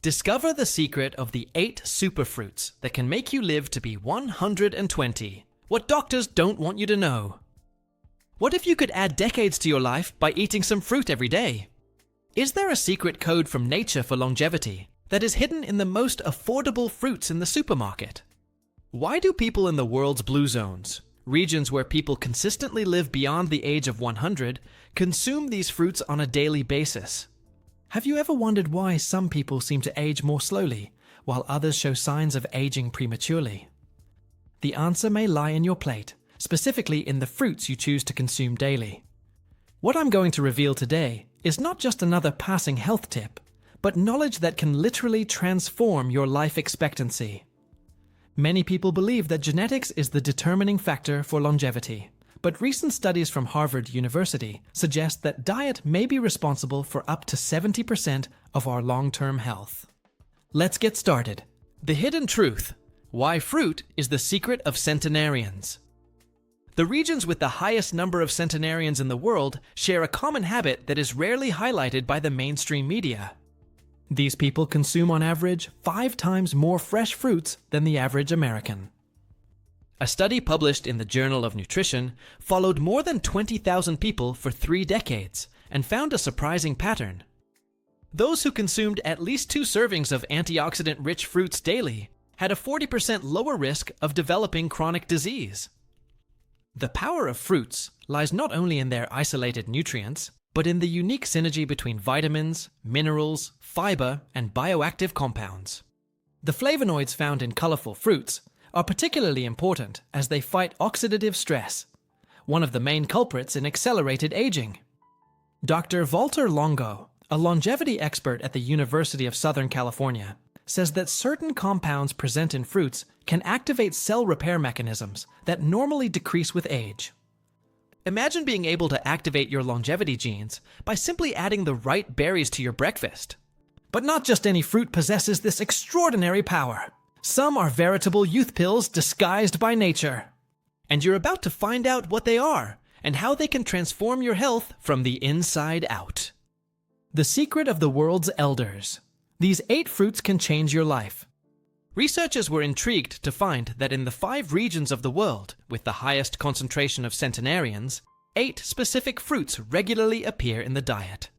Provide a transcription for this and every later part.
Discover the secret of the 8 superfruits that can make you live to be 120. What doctors don't want you to know. What if you could add decades to your life by eating some fruit every day? Is there a secret code from nature for longevity that is hidden in the most affordable fruits in the supermarket? Why do people in the world's blue zones, regions where people consistently live beyond the age of 100, consume these fruits on a daily basis? Have you ever wondered why some people seem to age more slowly, while others show signs of aging prematurely? The answer may lie in your plate, specifically in the fruits you choose to consume daily. What I'm going to reveal today is not just another passing health tip, but knowledge that can literally transform your life expectancy. Many people believe that genetics is the determining factor for longevity. But recent studies from Harvard University suggest that diet may be responsible for up to 70% of our long-term health. Let's get started. The hidden truth: why fruit is the secret of centenarians. The regions with the highest number of centenarians in the world share a common habit that is rarely highlighted by the mainstream media. These people consume on average 5 times more fresh fruits than the average American. A study published in the Journal of Nutrition followed more than 20,000 people for 3 decades and found a surprising pattern. Those who consumed at least 2 servings of antioxidant-rich fruits daily had a 40% lower risk of developing chronic disease. The power of fruits lies not only in their isolated nutrients, but in the unique synergy between vitamins, minerals, fiber, and bioactive compounds. The flavonoids found in colorful fruits are particularly important as they fight oxidative stress, one of the main culprits in accelerated aging. Dr. Walter Longo, a longevity expert at the University of Southern California, says that certain compounds present in fruits can activate cell repair mechanisms that normally decrease with age. Imagine being able to activate your longevity genes by simply adding the right berries to your breakfast. But not just any fruit possesses this extraordinary power. Some are veritable youth pills disguised by nature. And you're about to find out what they are and how they can transform your health from the inside out. The secret of the world's elders. These 8 fruits can change your life. Researchers were intrigued to find that in the 5 regions of the world with the highest concentration of centenarians, 8 specific fruits regularly appear in the diet.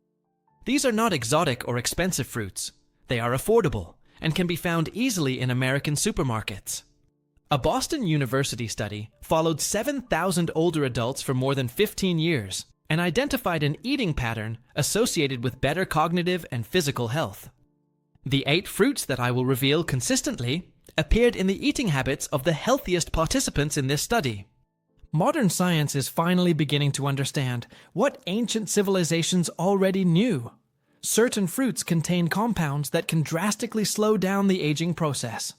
These are not exotic or expensive fruits. They are affordable and can be found easily in American supermarkets. A Boston University study followed 7,000 older adults for more than 15 years and identified an eating pattern associated with better cognitive and physical health. The 8 fruits that I will reveal consistently appeared in the eating habits of the healthiest participants in this study. Modern science is finally beginning to understand what ancient civilizations already knew. Certain fruits contain compounds that can drastically slow down the aging process.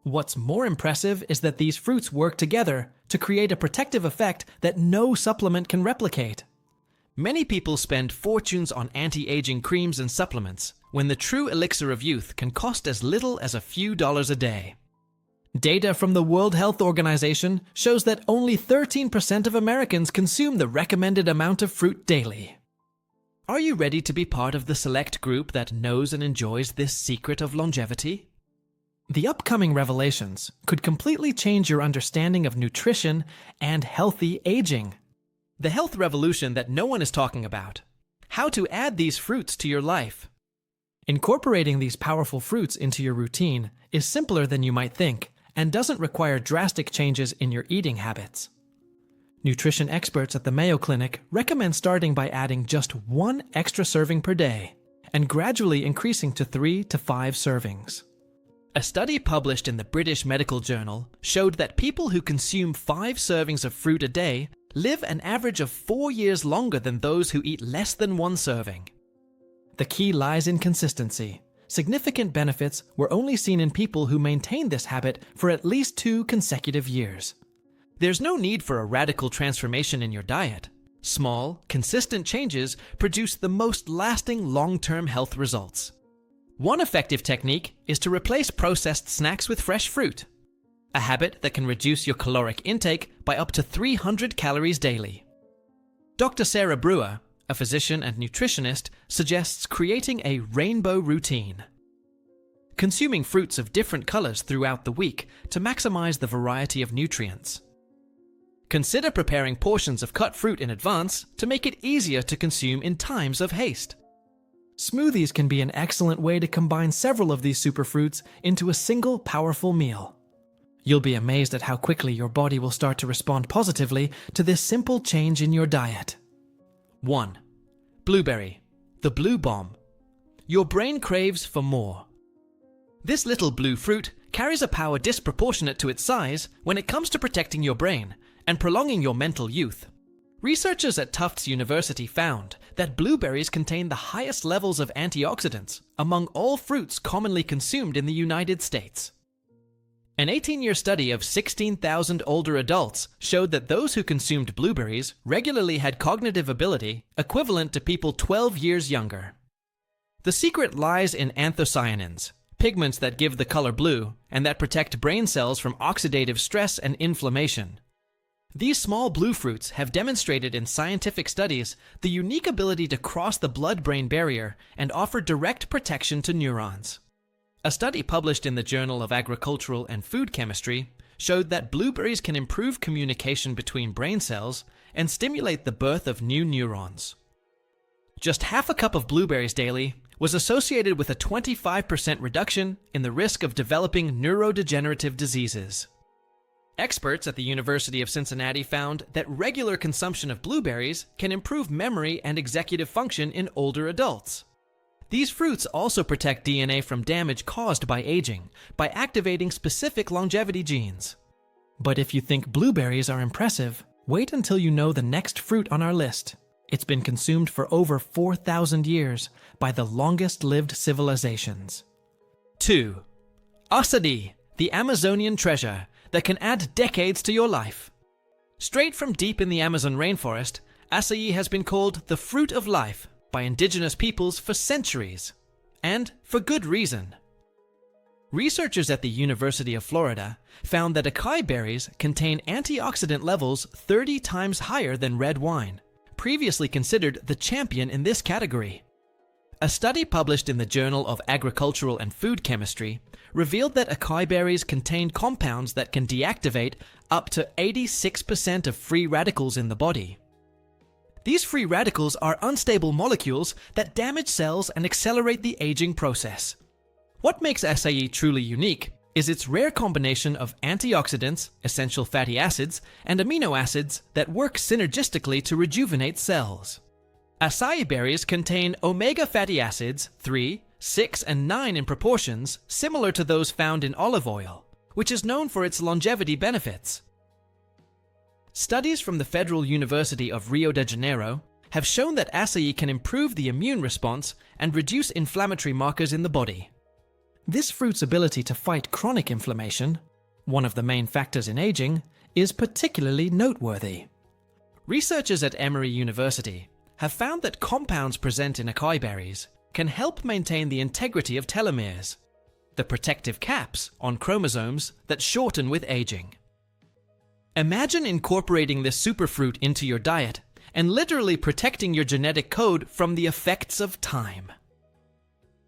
What's more impressive is that these fruits work together to create a protective effect that no supplement can replicate. Many people spend fortunes on anti-aging creams and supplements, when the true elixir of youth can cost as little as a few dollars a day. Data from the World Health Organization shows that only 13% of Americans consume the recommended amount of fruit daily. Are you ready to be part of the select group that knows and enjoys this secret of longevity? The upcoming revelations could completely change your understanding of nutrition and healthy aging. The health revolution that no one is talking about. How to add these fruits to your life. Incorporating these powerful fruits into your routine is simpler than you might think and doesn't require drastic changes in your eating habits. Nutrition experts at the Mayo Clinic recommend starting by adding just 1 extra serving per day and gradually increasing to 3 to 5 servings. A study published in the British Medical Journal showed that people who consume 5 servings of fruit a day live an average of 4 years longer than those who eat less than 1 serving. The key lies in consistency. Significant benefits were only seen in people who maintained this habit for at least 2 consecutive years. There's no need for a radical transformation in your diet. Small, consistent changes produce the most lasting long-term health results. One effective technique is to replace processed snacks with fresh fruit, a habit that can reduce your caloric intake by up to 300 calories daily. Dr. Sarah Brewer, a physician and nutritionist, suggests creating a rainbow routine. consuming fruits of different colors throughout the week to maximize the variety of nutrients. Consider preparing portions of cut fruit in advance to make it easier to consume in times of haste. Smoothies can be an excellent way to combine several of these superfruits into a single powerful meal. You'll be amazed at how quickly your body will start to respond positively to this simple change in your diet. 1. Blueberry, the blue bomb. Your brain craves for more. This little blue fruit carries a power disproportionate to its size when it comes to protecting your brain and prolonging your mental youth. Researchers at Tufts University found that blueberries contain the highest levels of antioxidants among all fruits commonly consumed in the United States. An 18-year study of 16,000 older adults showed that those who consumed blueberries regularly had cognitive ability equivalent to people 12 years younger. The secret lies in anthocyanins, pigments that give the color blue and that protect brain cells from oxidative stress and inflammation. These small blue fruits have demonstrated in scientific studies the unique ability to cross the blood-brain barrier and offer direct protection to neurons. A study published in the Journal of Agricultural and Food Chemistry showed that blueberries can improve communication between brain cells and stimulate the birth of new neurons. Just half a cup of blueberries daily was associated with a 25% reduction in the risk of developing neurodegenerative diseases. Experts at the University of Cincinnati found that regular consumption of blueberries can improve memory and executive function in older adults. These fruits also protect DNA from damage caused by aging by activating specific longevity genes. But if you think blueberries are impressive, wait until you know the next fruit on our list. It's been consumed for over 4,000 years by the longest-lived civilizations. 2. Acai, the Amazonian treasure that can add decades to your life. Straight from deep in the Amazon rainforest, acai has been called the fruit of life by indigenous peoples for centuries, and for good reason. Researchers at the University of Florida found that acai berries contain antioxidant levels 30 times higher than red wine, previously considered the champion in this category. A study published in the Journal of Agricultural and Food Chemistry revealed that acai berries contain compounds that can deactivate up to 86% of free radicals in the body. These free radicals are unstable molecules that damage cells and accelerate the aging process. What makes acai truly unique is its rare combination of antioxidants, essential fatty acids, and amino acids that work synergistically to rejuvenate cells. Acai berries contain omega fatty acids 3, 6, and 9 in proportions similar to those found in olive oil, which is known for its longevity benefits. Studies from the Federal University of Rio de Janeiro have shown that acai can improve the immune response and reduce inflammatory markers in the body. This fruit's ability to fight chronic inflammation, one of the main factors in aging, is particularly noteworthy. Researchers at Emory University have found that compounds present in acai berries can help maintain the integrity of telomeres, the protective caps on chromosomes that shorten with aging. Imagine incorporating this superfruit into your diet and literally protecting your genetic code from the effects of time.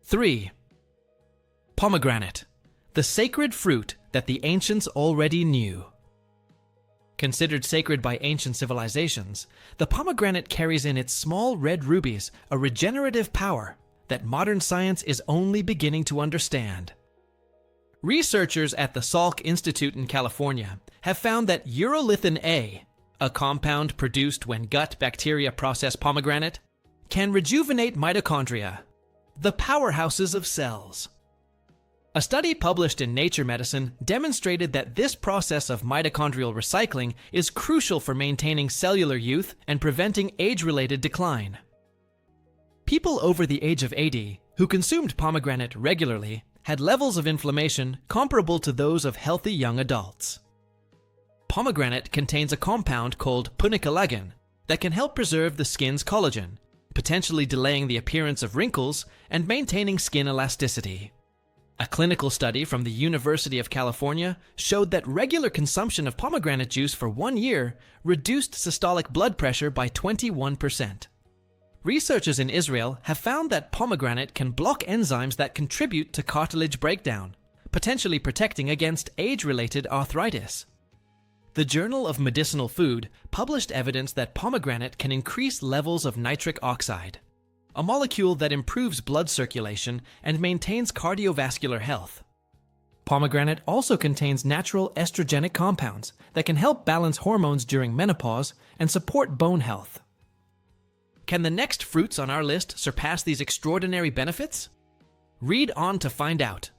3. Pomegranate, the sacred fruit that the ancients already knew. Considered sacred by ancient civilizations, the pomegranate carries in its small red rubies a regenerative power that modern science is only beginning to understand. Researchers at the Salk Institute in California have found that urolithin A, a compound produced when gut bacteria process pomegranate, can rejuvenate mitochondria, the powerhouses of cells. A study published in Nature Medicine demonstrated that this process of mitochondrial recycling is crucial for maintaining cellular youth and preventing age-related decline. People over the age of 80 who consumed pomegranate regularly had levels of inflammation comparable to those of healthy young adults. Pomegranate contains a compound called punicalagin that can help preserve the skin's collagen, potentially delaying the appearance of wrinkles and maintaining skin elasticity. A clinical study from the University of California showed that regular consumption of pomegranate juice for 1 year reduced systolic blood pressure by 21%. Researchers in Israel have found that pomegranate can block enzymes that contribute to cartilage breakdown, potentially protecting against age-related arthritis. The Journal of Medicinal Food published evidence that pomegranate can increase levels of nitric oxide, a molecule that improves blood circulation and maintains cardiovascular health. Pomegranate also contains natural estrogenic compounds that can help balance hormones during menopause and support bone health. Can the next fruits on our list surpass these extraordinary benefits? Read on to find out.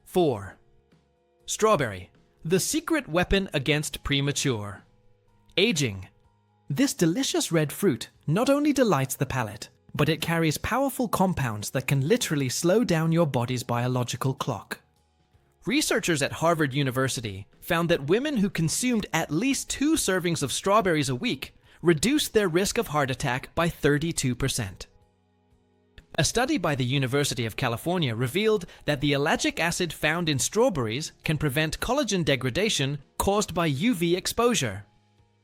4. Strawberry, the secret weapon against premature aging. This delicious red fruit not only delights the palate, but it carries powerful compounds that can literally slow down your body's biological clock. Researchers at Harvard University found that women who consumed at least 2 servings of strawberries a week reduced their risk of heart attack by 32%. A study by the University of California revealed that the ellagic acid found in strawberries can prevent collagen degradation caused by UV exposure.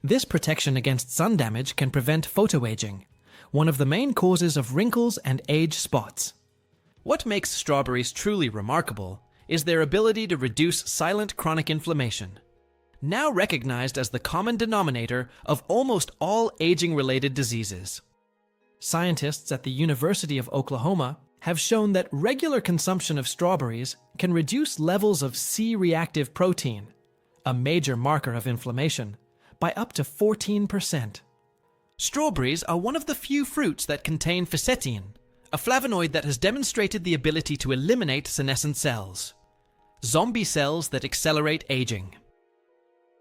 This protection against sun damage can prevent photoaging, one of the main causes of wrinkles and age spots. What makes strawberries truly remarkable is their ability to reduce silent chronic inflammation, now recognized as the common denominator of almost all aging-related diseases. Scientists at the University of Oklahoma have shown that regular consumption of strawberries can reduce levels of C-reactive protein, a major marker of inflammation, by up to 14%. Strawberries are one of the few fruits that contain ficetine, a flavonoid that has demonstrated the ability to eliminate senescent cells, zombie cells that accelerate aging.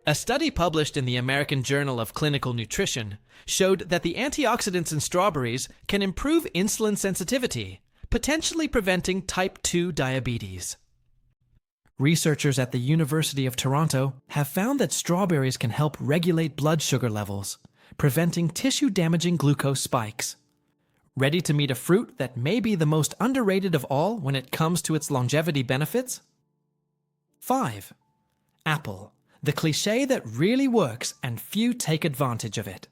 A study published in the American Journal of Clinical Nutrition showed that the antioxidants in strawberries can improve insulin sensitivity, potentially preventing type 2 diabetes. Researchers at the University of Toronto have found that strawberries can help regulate blood sugar levels, preventing tissue-damaging glucose spikes. Ready to meet a fruit that may be the most underrated of all when it comes to its longevity benefits? 5. Apple, the cliché that really works and few take advantage of it.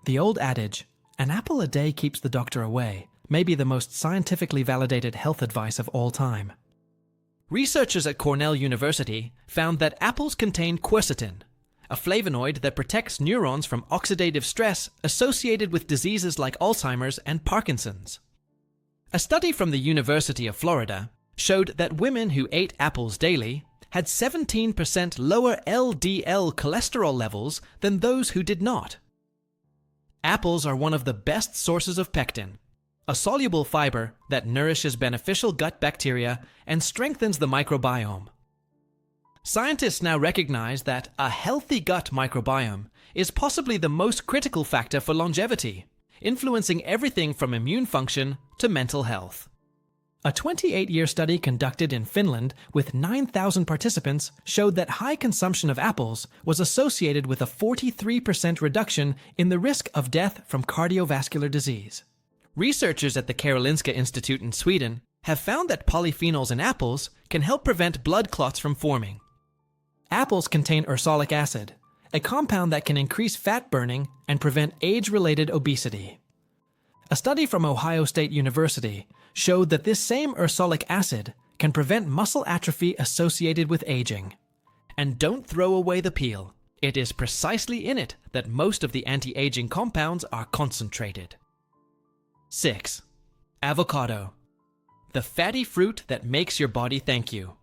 The old adage, "An apple a day keeps the doctor away," may be the most scientifically validated health advice of all time. Researchers at Cornell University found that apples contain quercetin, a flavonoid that protects neurons from oxidative stress associated with diseases like Alzheimer's and Parkinson's. A study from the University of Florida showed that women who ate apples daily had 17% lower LDL cholesterol levels than those who did not. Apples are one of the best sources of pectin, a soluble fiber that nourishes beneficial gut bacteria and strengthens the microbiome. Scientists now recognize that a healthy gut microbiome is possibly the most critical factor for longevity, influencing everything from immune function to mental health. A 28-year study conducted in Finland with 9,000 participants showed that high consumption of apples was associated with a 43% reduction in the risk of death from cardiovascular disease. Researchers at the Karolinska Institute in Sweden have found that polyphenols in apples can help prevent blood clots from forming. Apples contain ursolic acid, a compound that can increase fat burning and prevent age-related obesity. A study from Ohio State University showed that this same ursolic acid can prevent muscle atrophy associated with aging. And don't throw away the peel. It is precisely in it that most of the anti-aging compounds are concentrated. 6. Avocado, the fatty fruit that makes your body thank you.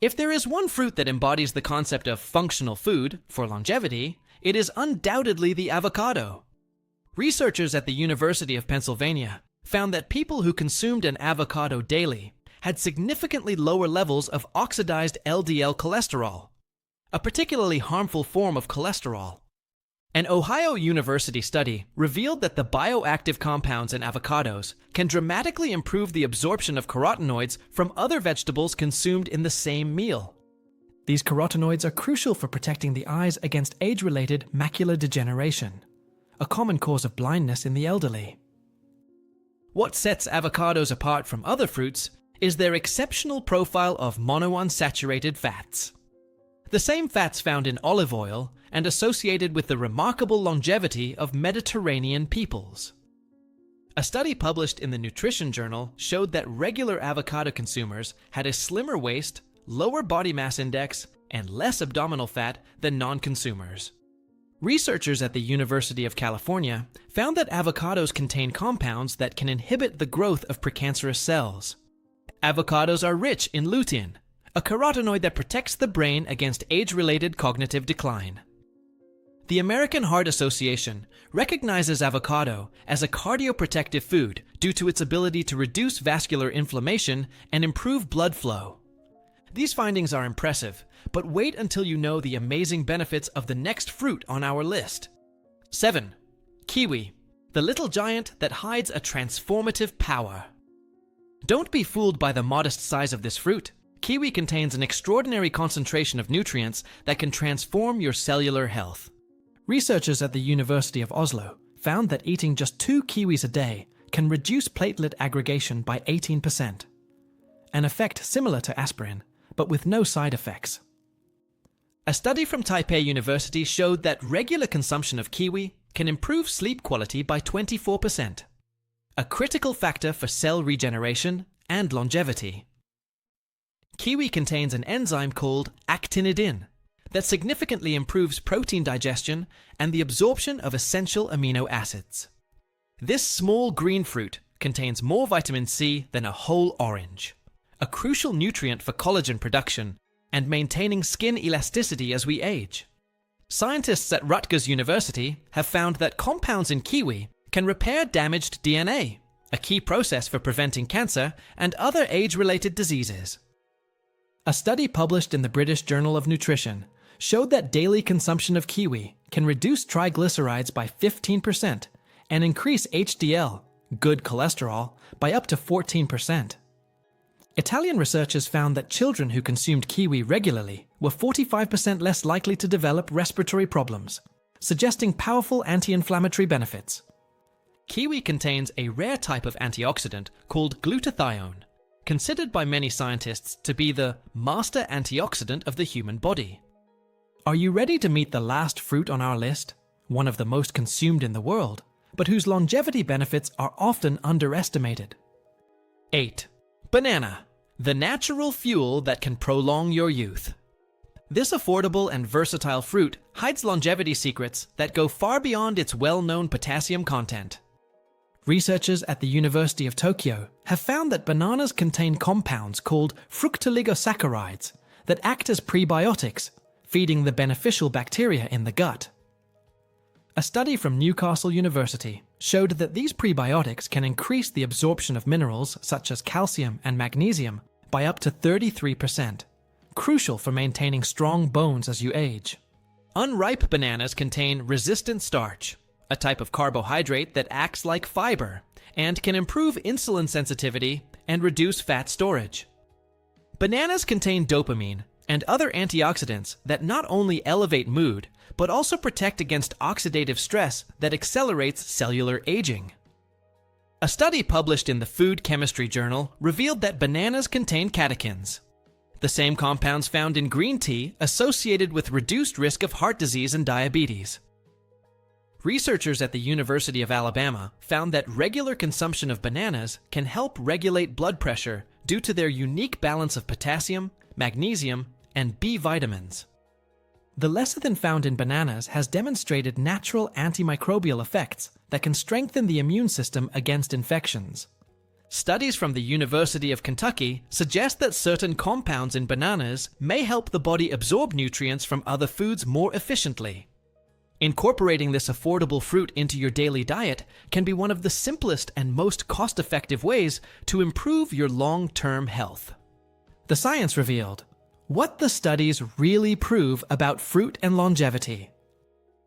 If there is one fruit that embodies the concept of functional food for longevity, it is undoubtedly the avocado. Researchers at the University of Pennsylvania found that people who consumed an avocado daily had significantly lower levels of oxidized LDL cholesterol, a particularly harmful form of cholesterol. An Ohio University study revealed that the bioactive compounds in avocados can dramatically improve the absorption of carotenoids from other vegetables consumed in the same meal. These carotenoids are crucial for protecting the eyes against age-related macular degeneration, a common cause of blindness in the elderly. What sets avocados apart from other fruits is their exceptional profile of monounsaturated fats. The same fats found in olive oil and associated with the remarkable longevity of Mediterranean peoples. A study published in the Nutrition Journal showed that regular avocado consumers had a slimmer waist, lower body mass index, and less abdominal fat than non-consumers. Researchers at the University of California found that avocados contain compounds that can inhibit the growth of precancerous cells. Avocados are rich in lutein, a carotenoid that protects the brain against age-related cognitive decline. The American Heart Association recognizes avocado as a cardioprotective food due to its ability to reduce vascular inflammation and improve blood flow. These findings are impressive, but wait until you know the amazing benefits of the next fruit on our list. 7. Kiwi, the little giant that hides a transformative power. Don't be fooled by the modest size of this fruit. Kiwi contains an extraordinary concentration of nutrients that can transform your cellular health. Researchers at the University of Oslo found that eating just 2 kiwis a day can reduce platelet aggregation by 18%, an effect similar to aspirin, but with no side effects. A study from Taipei University showed that regular consumption of kiwi can improve sleep quality by 24%, a critical factor for cell regeneration and longevity. Kiwi contains an enzyme called actinidin that significantly improves protein digestion and the absorption of essential amino acids. This small green fruit contains more vitamin C than a whole orange, a crucial nutrient for collagen production and maintaining skin elasticity as we age. Scientists at Rutgers University have found that compounds in kiwi can repair damaged DNA, a key process for preventing cancer and other age-related diseases. A study published in the British Journal of Nutrition showed that daily consumption of kiwi can reduce triglycerides by 15% and increase HDL, good cholesterol, by up to 14%. Italian researchers found that children who consumed kiwi regularly were 45% less likely to develop respiratory problems, suggesting powerful anti-inflammatory benefits. Kiwi contains a rare type of antioxidant called glutathione, considered by many scientists to be the master antioxidant of the human body. Are you ready to meet the last fruit on our list, one of the most consumed in the world, but whose longevity benefits are often underestimated? 8. Banana, the natural fuel that can prolong your youth. This affordable and versatile fruit hides longevity secrets that go far beyond its well-known potassium content. Researchers at the University of Tokyo have found that bananas contain compounds called fructooligosaccharides that act as prebiotics, feeding the beneficial bacteria in the gut. A study from Newcastle University showed that these prebiotics can increase the absorption of minerals such as calcium and magnesium by up to 33%, crucial for maintaining strong bones as you age. Unripe bananas contain resistant starch, a type of carbohydrate that acts like fiber and can improve insulin sensitivity and reduce fat storage. Bananas contain dopamine and other antioxidants that not only elevate mood, but also protect against oxidative stress that accelerates cellular aging. A study published in the Food Chemistry Journal revealed that bananas contain catechins, the same compounds found in green tea associated with reduced risk of heart disease and diabetes. Researchers at the University of Alabama found that regular consumption of bananas can help regulate blood pressure due to their unique balance of potassium, magnesium, and B vitamins. The lecithin found in bananas has demonstrated natural antimicrobial effects that can strengthen the immune system against infections. Studies from the University of Kentucky suggest that certain compounds in bananas may help the body absorb nutrients from other foods more efficiently. Incorporating this affordable fruit into your daily diet can be one of the simplest and most cost-effective ways to improve your long-term health. The science revealed what the studies really prove about fruit and longevity.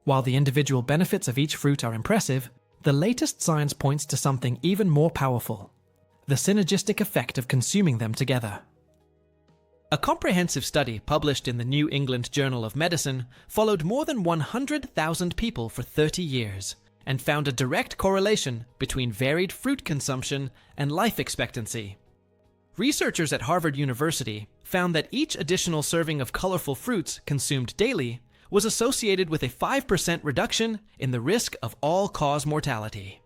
While the individual benefits of each fruit are impressive, the latest science points to something even more powerful: the synergistic effect of consuming them together. A comprehensive study published in the New England Journal of Medicine followed more than 100,000 people for 30 years and found a direct correlation between varied fruit consumption and life expectancy. Researchers at Harvard University found that each additional serving of colorful fruits consumed daily was associated with a 5% reduction in the risk of all-cause mortality.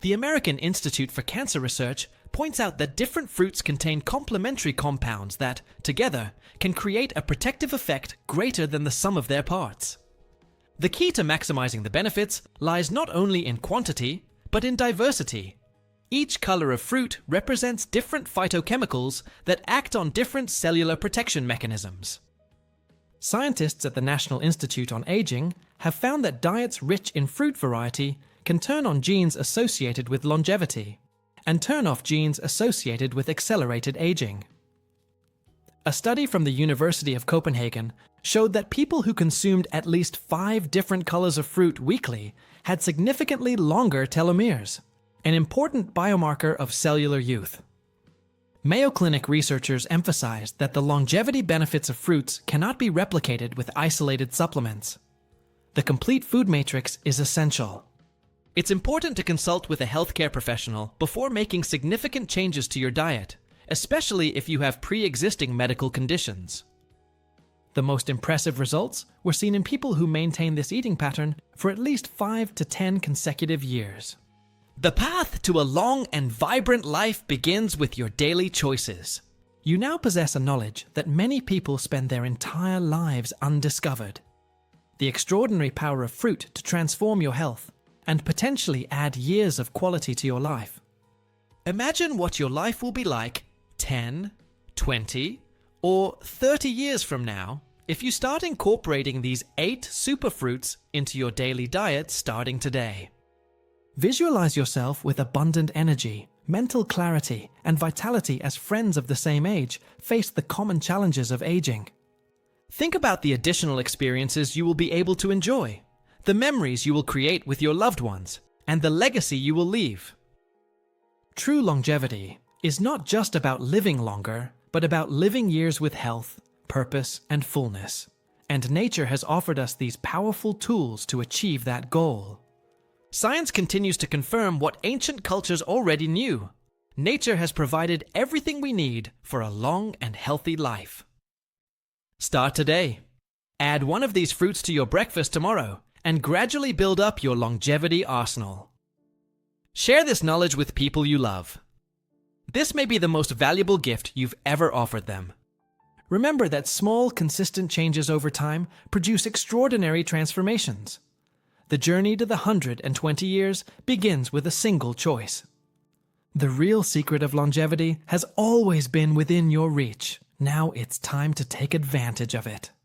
The American Institute for Cancer Research points out that different fruits contain complementary compounds that, together, can create a protective effect greater than the sum of their parts. The key to maximizing the benefits lies not only in quantity, but in diversity. Each color of fruit represents different phytochemicals that act on different cellular protection mechanisms. Scientists at the National Institute on Aging have found that diets rich in fruit variety can turn on genes associated with longevity and turn off genes associated with accelerated aging. A study from the University of Copenhagen showed that people who consumed at least 5 different colors of fruit weekly had significantly longer telomeres, an important biomarker of cellular youth. Mayo Clinic researchers emphasized that the longevity benefits of fruits cannot be replicated with isolated supplements. The complete food matrix is essential. It's important to consult with a healthcare professional before making significant changes to your diet, especially if you have pre-existing medical conditions. The most impressive results were seen in people who maintained this eating pattern for at least 5 to 10 consecutive years. The path to a long and vibrant life begins with your daily choices. You now possess a knowledge that many people spend their entire lives undiscovered. The extraordinary power of fruit to transform your health and potentially add years of quality to your life. Imagine what your life will be like 10, 20, or 30 years from now if you start incorporating these 8 superfruits into your daily diet starting today. Visualize yourself with abundant energy, mental clarity, and vitality as friends of the same age face the common challenges of aging. Think about the additional experiences you will be able to enjoy, the memories you will create with your loved ones, and the legacy you will leave. True longevity is not just about living longer, but about living years with health, purpose, and fullness. And nature has offered us these powerful tools to achieve that goal. Science continues to confirm what ancient cultures already knew. Nature has provided everything we need for a long and healthy life. Start today. Add one of these fruits to your breakfast tomorrow and gradually build up your longevity arsenal. Share this knowledge with people you love. This may be the most valuable gift you've ever offered them. Remember that small, consistent changes over time produce extraordinary transformations. The journey to the 120 years begins with a single choice. The real secret of longevity has always been within your reach. Now it's time to take advantage of it.